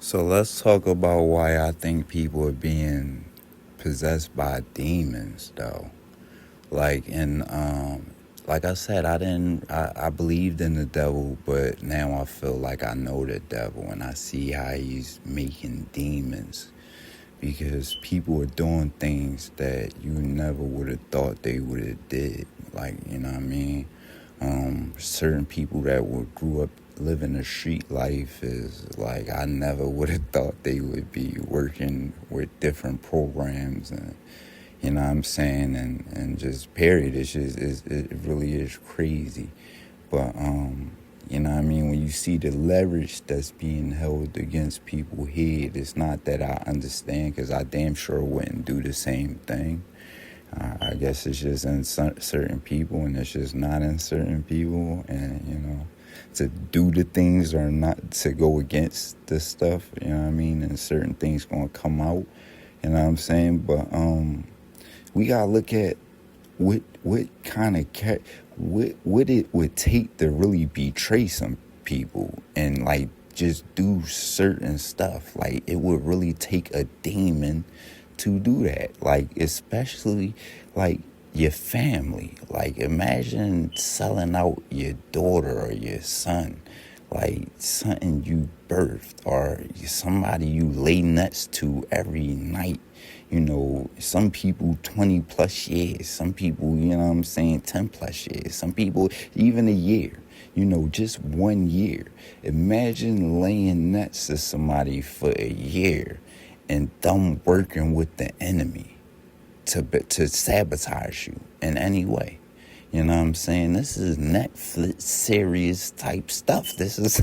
So let's talk about why I think people are being possessed by demons, though. Like I said, I believed in the devil, but now I feel like I know the devil and I see how he's making demons because people are doing things that you never would have thought they would have did. Like, you know what I mean? Certain people that grew up living a street life is like I never would have thought they would be working with different programs and you know what I'm saying and just period. It really is crazy, but you know what I mean, when you see the leverage that's being held against people's head, it's not that I understand because I damn sure wouldn't do the same thing. I guess it's just in certain people and it's just not in certain people. And, you know, to do the things or not to go against this stuff, you know what I mean? And certain things going to come out, you know what I'm saying? But we got to look at what kind of what it would take to really betray some people and like just do certain stuff. Like it would really take a demon to do that. Like especially like your family. Like imagine selling out your daughter or your son, like something you birthed or somebody you lay nuts to every night. You know, some people 20 plus years, some people, you know what I'm saying, 10 plus years, some people even a year, you know, just 1 year. Imagine laying nuts to somebody for a year and them working with the enemy to sabotage you in any way. You know what I'm saying? This is Netflix series type stuff. This is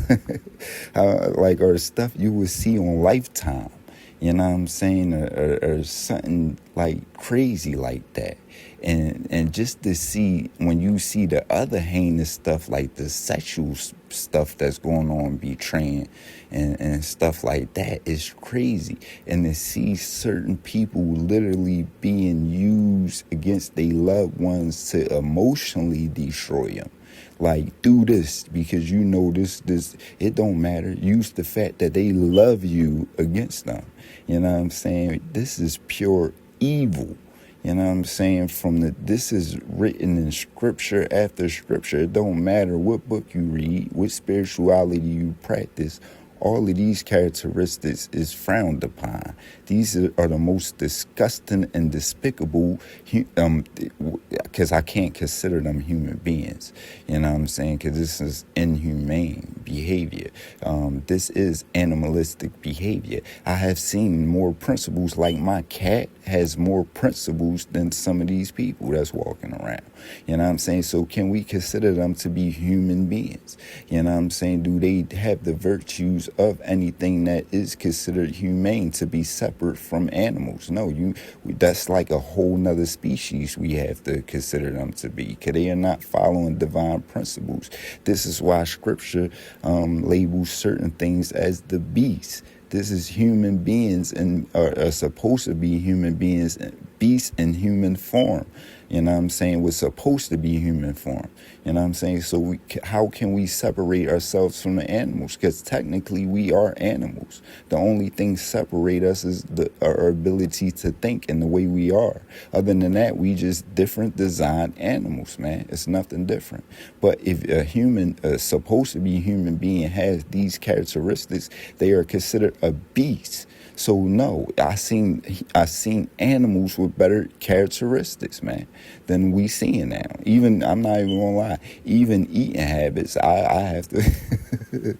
like or stuff you would see on Lifetime. You know what I'm saying? Or something like crazy like that. And just to see when you see the other heinous stuff like the sexual stuff that's going on betraying and stuff like that is crazy. And to see certain people literally being used against their loved ones to emotionally destroy them. Like, do this because you know this, it don't matter. Use the fact that they love you against them. You know what I'm saying? This is pure evil. You know what I'm saying? This is written in scripture after scripture. It don't matter what book you read, what spirituality you practice. All of these characteristics is frowned upon. These are the most disgusting and despicable, because I can't consider them human beings. You know what I'm saying? Because this is inhumane behavior. This is animalistic behavior. I have seen more principles, like my cat has more principles than some of these people that's walking around. You know what I'm saying? So can we consider them to be human beings? You know what I'm saying? Do they have the virtues of anything that is considered humane to be separate from animals? No, that's like a whole nother species we have to consider them to be, because they are not following divine principles. This is why scripture labels certain things as the beast. This is human beings and are supposed to be human beings, beasts in human form. You know what I'm saying? We're supposed to be human form. You know what I'm saying? So how can we separate ourselves from the animals? Because technically we are animals. The only thing separate us is our ability to think and the way we are. Other than that, we just different designed animals, man. It's nothing different. But if a human, supposed to be human being, has these characteristics, they are considered a beast. So no, I seen animals with better characteristics, man, than we seeing now. Even, I'm not even gonna lie, even eating habits, I have to, you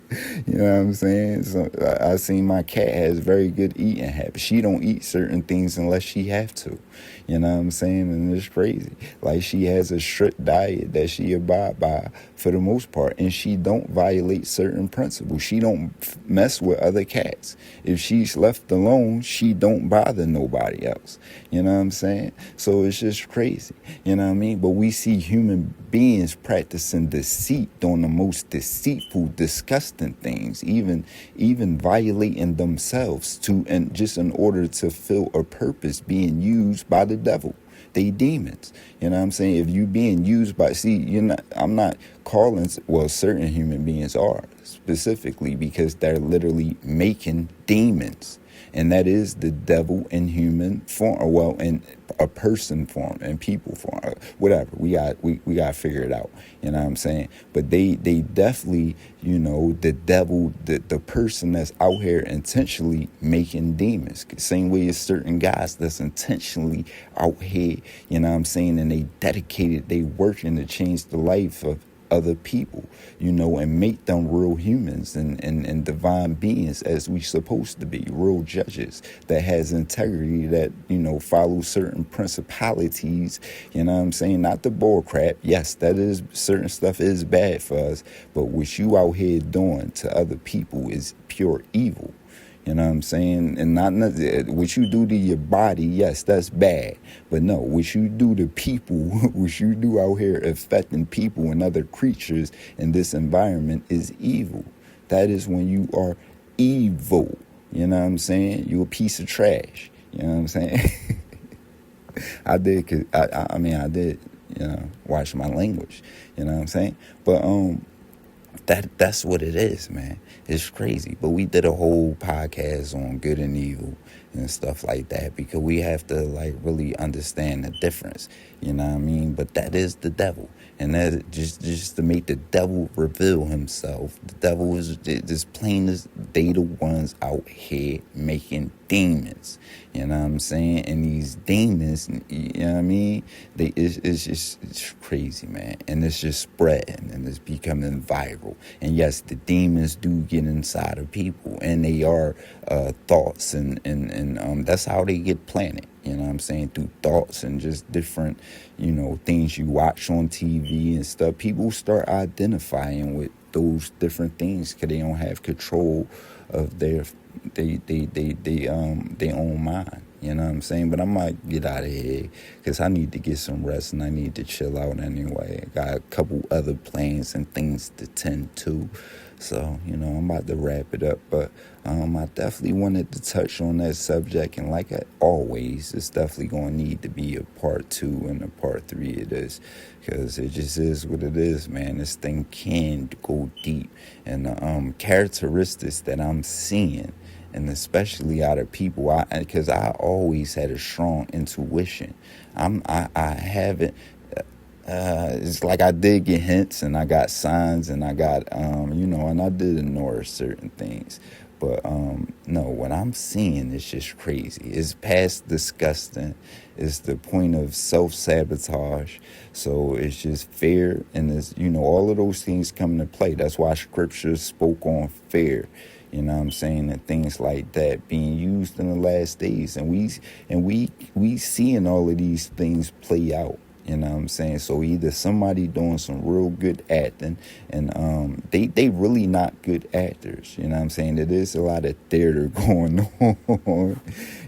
know what I'm saying? So I seen my cat has very good eating habits. She don't eat certain things unless she have to. You know what I'm saying? And it's crazy. Like, she has a strict diet that she abide by for the most part, and she don't violate certain principles. She don't mess with other cats. If she's left alone, she don't bother nobody else. You know what I'm saying? So it's just crazy. You know what I mean? But we see human beings practicing deceit, doing the most deceitful, disgusting things, even violating themselves and just in order to fill a purpose, being used by the devil. they demons. You know what I'm saying? If you being used by, see, I'm not calling, well, certain human beings are specifically because they're literally making demons. And that is the devil in human form, or well, in a person form, and people form, whatever. We got to figure it out. You know what I'm saying? But they definitely, the devil, the person that's out here intentionally making demons. Same way as certain guys that's intentionally out here, you know what I'm saying, and they dedicated, they working to change the life of other people, and make them real humans and divine beings as we supposed to be, real judges that has integrity, that, follow certain principalities, you know what I'm saying? Not the bull crap. Yes, that is, certain stuff is bad for us, but what you out here doing to other people is pure evil. You know what I'm saying? And not what you do to your body, yes, that's bad. But no, what you do to people, what you do out here affecting people and other creatures in this environment is evil. That is when you are evil. You know what I'm saying? You're a piece of trash. You know what I'm saying? I did, I did, watch my language. You know what I'm saying? But, that's what it is, man. It's crazy. But we did a whole podcast on good and evil and stuff like that because we have to really understand the difference. You know what I mean? But that is the devil. And that just to make the devil reveal himself. The devil is just plain as they the ones out here making demons. You know what I'm saying? And these demons, you know what I mean? It's crazy, man. And it's just spreading and it's becoming viral. And yes, the demons do get inside of people, and they are thoughts, and that's how they get planted. You know what I'm saying? Through thoughts and just different, things you watch on TV and stuff. People start identifying with those different things because they don't have control of their own mind. You know what I'm saying? But I might get out of here because I need to get some rest and I need to chill out anyway. I got a couple other plans and things to tend to. So, I'm about to wrap it up. But I definitely wanted to touch on that subject. And like always, it's definitely going to need to be a part 2 and a part 3 of this. Because it just is what it is, man. This thing can go deep. And the characteristics that I'm seeing, and especially out of people, because I always had a strong intuition. I haven't. It's like I did get hints, and I got signs, and I got and I did ignore certain things. But no, what I'm seeing is just crazy. It's past disgusting. It's the point of self-sabotage. So it's just fear, and it's all of those things come into play. That's why Scripture spoke on fear. You know what I'm saying? And things like that being used in the last days. And we seeing all of these things play out. You know what I'm saying? So either somebody doing some real good acting, and they really not good actors. You know what I'm saying? There is a lot of theater going on.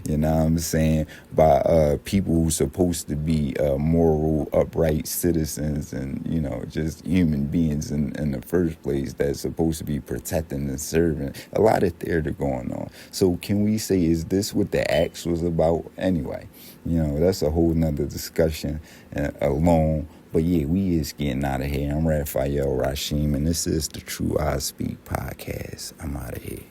You know what I'm saying? By people who supposed to be moral, upright citizens, and just human beings in the first place that's supposed to be protecting and serving. A lot of theater going on. So can we say, is this what the acts was about anyway? That's a whole nother discussion alone. But yeah, we is getting out of here. I'm Raphael Rashim, and this is the True I Speak podcast. I'm out of here.